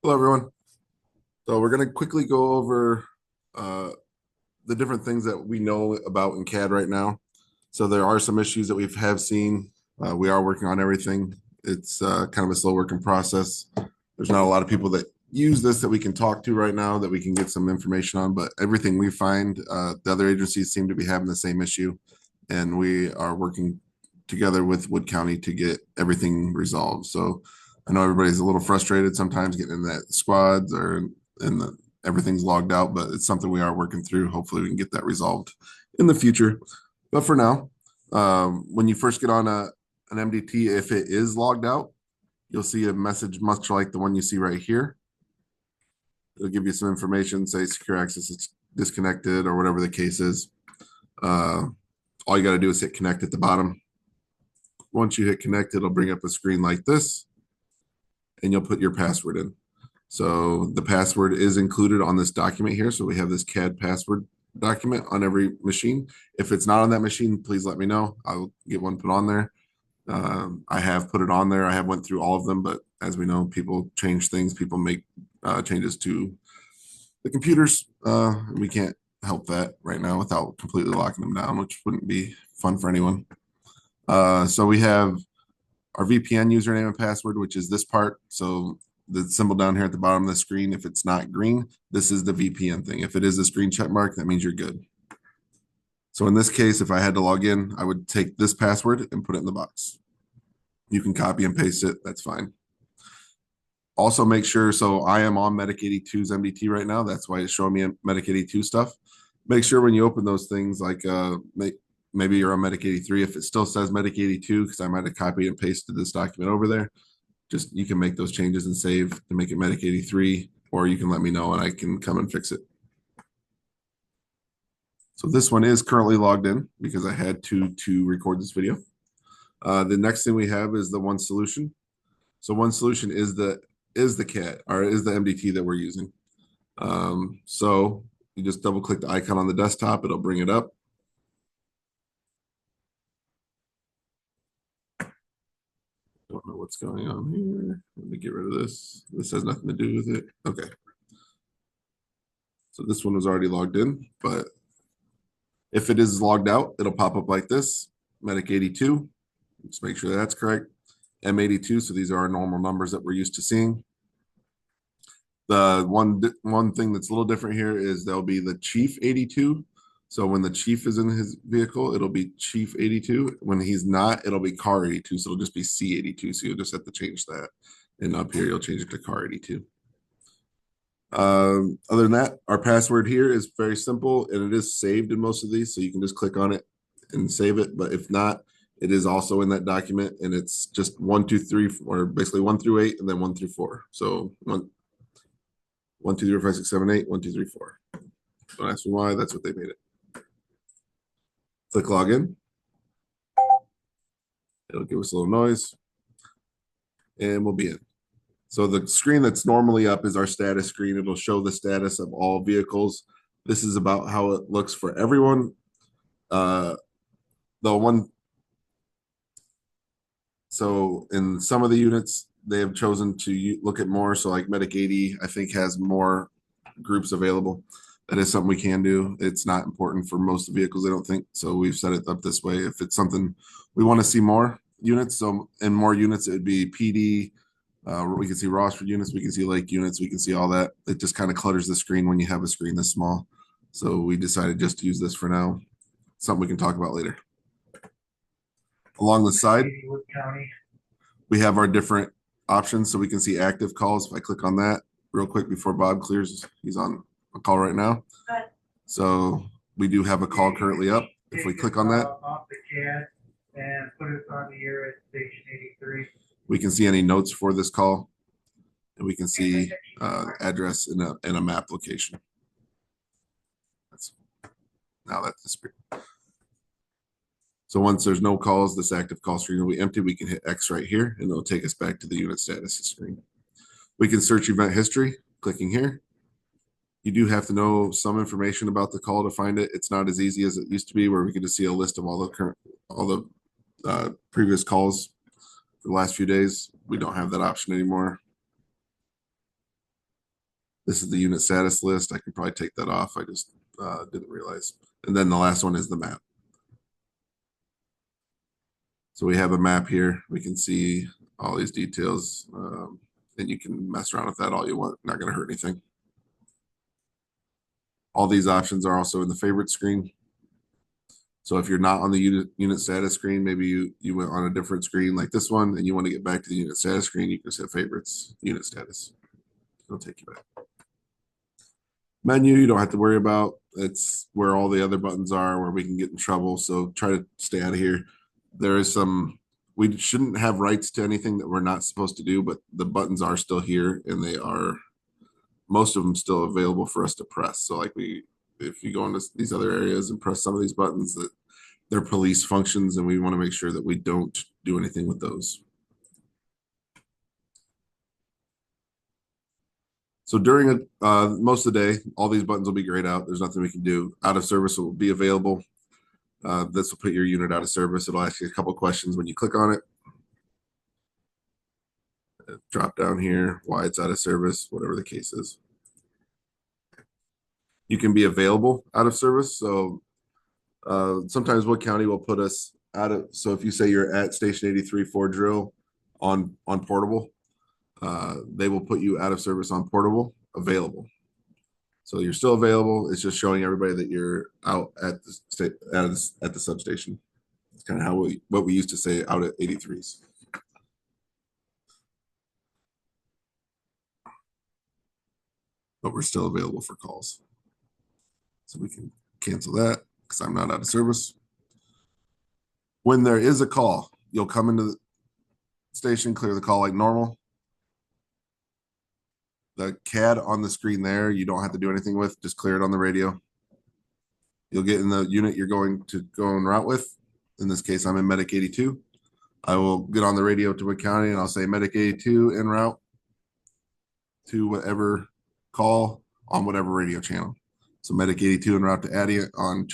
Hello, everyone. So we're going to quickly go over uh, the different things that we know about in CAD right now. So there are some issues that we have seen. We are working on everything. It's kind of a slow working process. There's not a lot of people that use this that we can talk to right now that we can get some information on, but everything we find, the other agencies seem to be having the same issue, and we are working together with Wood County to get everything resolved. So I know everybody's a little frustrated sometimes getting in that squads or in the everything's logged out, but it's something we are working through. Hopefully we can get that resolved in the future. But for now, when you first get on an MDT, if it is logged out, you'll see a message much like the one you see right here. It'll give you some information, say secure access is disconnected or whatever the case is. All you got to do is hit connect at the bottom. Once you hit connect, it'll bring up a screen like this, and you'll put your password in. So the password is included on this document here. So we have this CAD password document on every machine. If it's not on that machine, please let me know. I'll get one put on there. I have put it on there. I have went through all of them, but as we know, people change things. People make changes to the computers. We can't help that right now without completely locking them down, which wouldn't be fun for anyone. So we have our VPN username and password, which is this part. So the symbol down here at the bottom of the screen, if it's not green, this is the VPN thing. If it is a green check mark, that means you're good. So in this case, if I had to log in, I would take this password and put it in the box. You can copy and paste it. That's fine. Also make sure, so I am on Medic 82's MDT right now. That's why it's showing me Medic 82 stuff. Make sure when you open those things, like maybe you're on Medic 83, if it still says Medic 82, because I might have copied and pasted this document over there, just you can make those changes and save to make it Medic 83, or you can let me know and I can come and fix it. So this one is currently logged in because I had to record this video. The next thing we have is the one solution. So one solution is the CAD or is the MDT that we're using. So you just double click the icon on the desktop, it'll bring it up. Don't know what's going on here. Let me get rid of this. This has nothing to do with it. Okay. So this one was already logged in, but if it is logged out, it'll pop up like this, Medic 82. Just make sure that's correct. M82, so these are our normal numbers that we're used to seeing. The one thing that's a little different here is there'll be the Chief 82. So when the chief is in his vehicle, it'll be Chief 82. When he's not, it'll be Car 82. So it'll just be C82. So you'll just have to change that. And up here, you'll change it to Car 82. Other than that, our password here is very simple and it is saved in most of these. So you can just click on it and save it. But if not, it is also in that document and it's just 1, 2, 3, or basically 1 through 8 and then 1 through 4. So 1, 2, 3, 4, 5, 6, 7, 8, 1, 2, 3, 4. Don't ask me why, that's what they made it. Click login. It'll give us a little noise. And we'll be in. So the screen that's normally up is our status screen. It'll show the status of all vehicles. This is about how it looks for everyone. So in some of the units, they have chosen to look at more. So like Medic 80, I think has more groups available. That is something we can do. It's not important for most vehicles, I don't think. So we've set it up this way. If it's something we want to see more units, so in more units, it would be PD. We can see Rossford units, we can see Lake units, we can see all that. It just kind of clutters the screen when you have a screen this small. So we decided just to use this for now. Something we can talk about later. Along the side, we have our different options so we can see active calls. If I click on that real quick before Bob clears, he's on a call right now. So we do have a call currently up. If we click on that, off the chat and put it on the air at station 83, we can see any notes for this call, and we can see address in a map location. Now that's the screen. So once there's no calls, this active call screen will be empty. We can hit X right here, and it'll take us back to the unit status screen. We can search event history, clicking here. You do have to know some information about the call to find it. It's not as easy as it used to be, where we could just see a list of all the previous calls for the last few days. We don't have that option anymore. This is the unit status list. I could probably take that off. I just didn't realize. And then the last one is the map. So we have a map here. We can see all these details, and you can mess around with that all you want. Not going to hurt anything. All these options are also in the favorite screen. So if you're not on the unit status screen, maybe you went on a different screen like this one, and you want to get back to the unit status screen, you can just hit favorites, unit status. It'll take you back. Menu, you don't have to worry about. It's where all the other buttons are, where we can get in trouble. So try to stay out of here. There is we shouldn't have rights to anything that we're not supposed to do, but the buttons are still here, and they are, most of them still available for us to press. So like if you go into these other areas and press some of these buttons, that they're police functions, and we want to make sure that we don't do anything with those. So during most of the day, all these buttons will be grayed out. There's nothing we can do. Out of service will be available. This will put your unit out of service. It'll ask you a couple questions when you click on it. Drop down here, why it's out of service, whatever the case is. You can be available out of service. So sometimes Wood County will put us out of, so if you say you're at Station 83 for drill on portable, they will put you out of service on portable, available. So you're still available. It's just showing everybody that you're out at the substation. It's kind of how what we used to say out at 83s. But we're still available for calls. So we can cancel that because I'm not out of service. When there is a call, you'll come into the station, clear the call like normal. The CAD on the screen there, you don't have to do anything with, just clear it on the radio. You'll get in the unit you're going to go en route with. In this case, I'm in Medic 82. I will get on the radio to Wood County and I'll say Medic 82 en route to whatever call on whatever radio channel. So Medic 82 en route to Addy on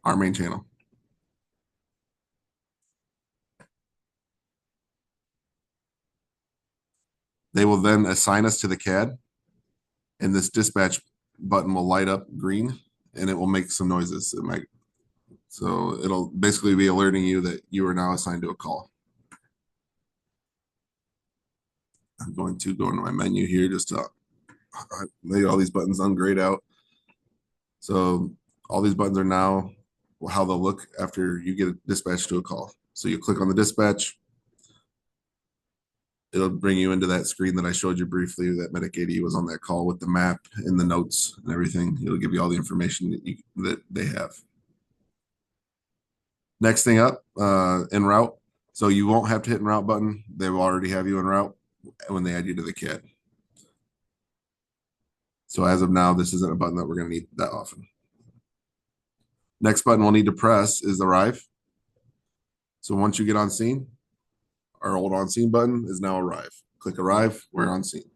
our main channel. They will then assign us to the CAD, and this dispatch button will light up green, and it will make some noises. So it'll basically be alerting you that you are now assigned to a call. I'm going to go into my menu here just to make all these buttons ungrayed out. So all these buttons are now how they'll look after you get dispatched to a call. So you click on the dispatch. It'll bring you into that screen that I showed you briefly, that Medic 80 was on that call with the map and the notes and everything. It'll give you all the information that they have. Next thing up, en route. So you won't have to hit en route button. They will already have you en route when they add you to the CAD. So as of now, this isn't a button that we're going to need that often. Next button we'll need to press is arrive. So once you get on scene, our old on scene button is now arrive. Click arrive, we're on scene.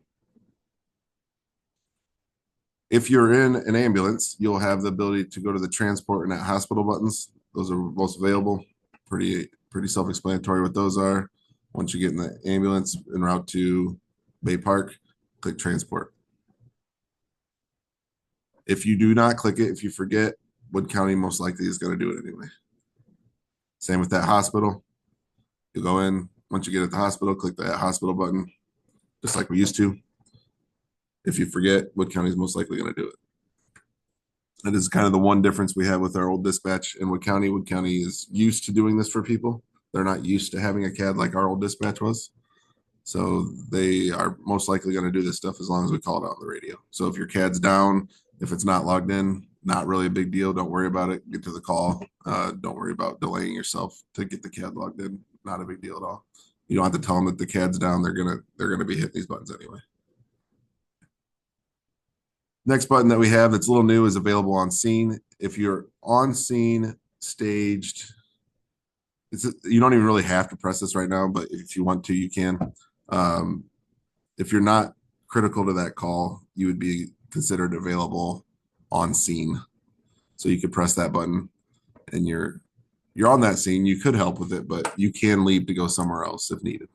If you're in an ambulance, you'll have the ability to go to the transport and at hospital buttons. Those are both available. Pretty self-explanatory what those are. Once you get in the ambulance en route to Bay Park, click transport. If you do not click it, if you forget, Wood County most likely is going to do it anyway. Same with that hospital. You go in, once you get at the hospital, click that hospital button, just like we used to. If you forget, Wood County is most likely going to do it. That is kind of the one difference we have with our old dispatch in Wood County. Wood County is used to doing this for people. They're not used to having a CAD like our old dispatch was. So they are most likely going to do this stuff as long as we call it out on the radio. So if your CAD's down, if it's not logged in, not really a big deal. Don't worry about it. Get to the call. Don't worry about delaying yourself to get the CAD logged in. Not a big deal at all. You don't have to tell them that the CAD's down. They're gonna be hitting these buttons anyway. Next button that we have that's a little new is available on scene. If you're on scene staged, you don't even really have to press this right now, but if you want to, you can. If you're not critical to that call, you would be considered available on scene. So you could press that button and you're on that scene. You could help with it, but you can leave to go somewhere else if needed.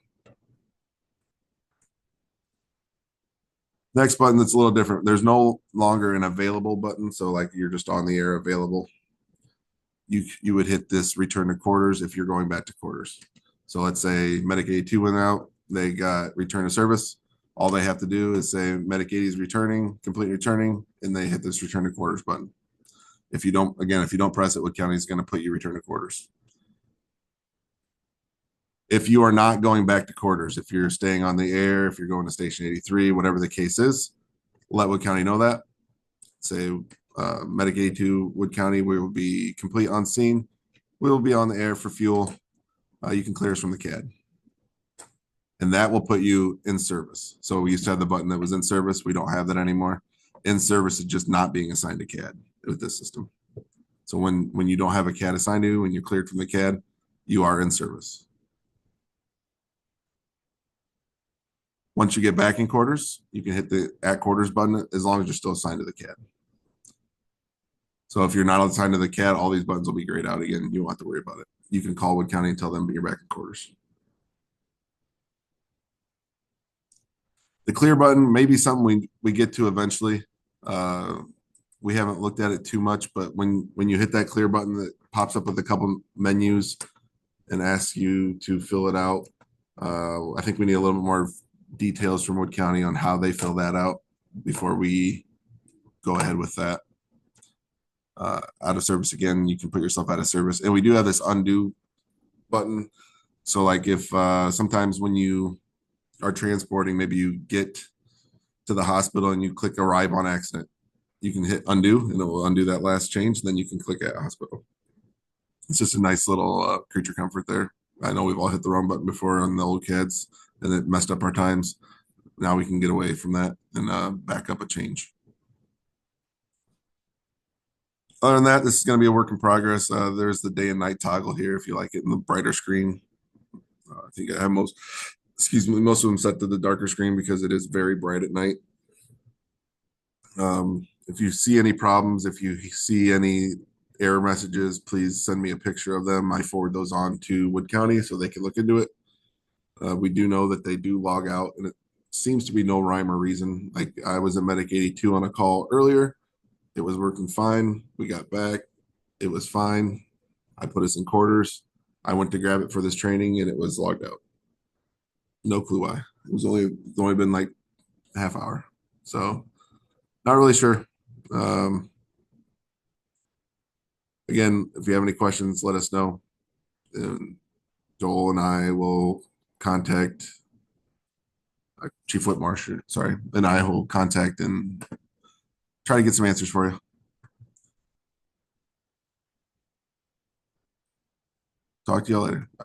Next button that's a little different. There's no longer an available button. So like you're just on the air available. You would hit this return to quarters if you're going back to quarters. So let's say Medic 82 went out, they got return to service. All they have to do is say Medic 80 is returning, complete returning, and they hit this return to quarters button. If you don't, again, if you don't press it, Wood County is going to put you return to quarters. If you are not going back to quarters, if you're staying on the air, if you're going to station 83, whatever the case is, let Wood County know that. Say Medic 82 Wood County, we will be complete on scene. We will be on the air for fuel. You can clear us from the CAD. And that will put you in service. So we used to have the button that was in service. We don't have that anymore. In service is just not being assigned to CAD with this system. So when you don't have a CAD assigned to you, when you're cleared from the CAD, you are in service. Once you get back in quarters, you can hit the at quarters button as long as you're still assigned to the CAD. So if you're not assigned to the CAD, all these buttons will be grayed out again. You won't have to worry about it. You can call Wood County and tell them you're back in quarters. The clear button may be something we get to eventually. We haven't looked at it too much, but when you hit that clear button that pops up with a couple menus and asks you to fill it out, I think we need a little bit more details from Wood County on how they fill that out before we go ahead with that. Out of service again, you can put yourself out of service, and we do have this undo button. So like if sometimes when you are transporting, maybe you get to the hospital and you click arrive on accident, you can hit undo and it will undo that last change. And then you can click at hospital. It's just a nice little creature comfort there. I know we've all hit the wrong button before on the old CADs and it messed up our times. Now we can get away from that and back up a change. Other than that, this is going to be a work in progress. There's the day and night toggle here if you like it in the brighter screen. I think I have most of them set to the darker screen because it is very bright at night. If you see any problems, if you see any error messages, please send me a picture of them. I forward those on to Wood County so they can look into it. We do know that they do log out, and it seems to be no rhyme or reason. Like I was at Medic 82 on a call earlier. It was working fine. We got back. It was fine. I put us in quarters. I went to grab it for this training, and it was logged out. No clue why. It was only been like a half hour. So not really sure. Again, if you have any questions, let us know. And Joel and I will contact Chief Whitmarsh, sorry, and I will contact and try to get some answers for you. Talk to you later. Bye.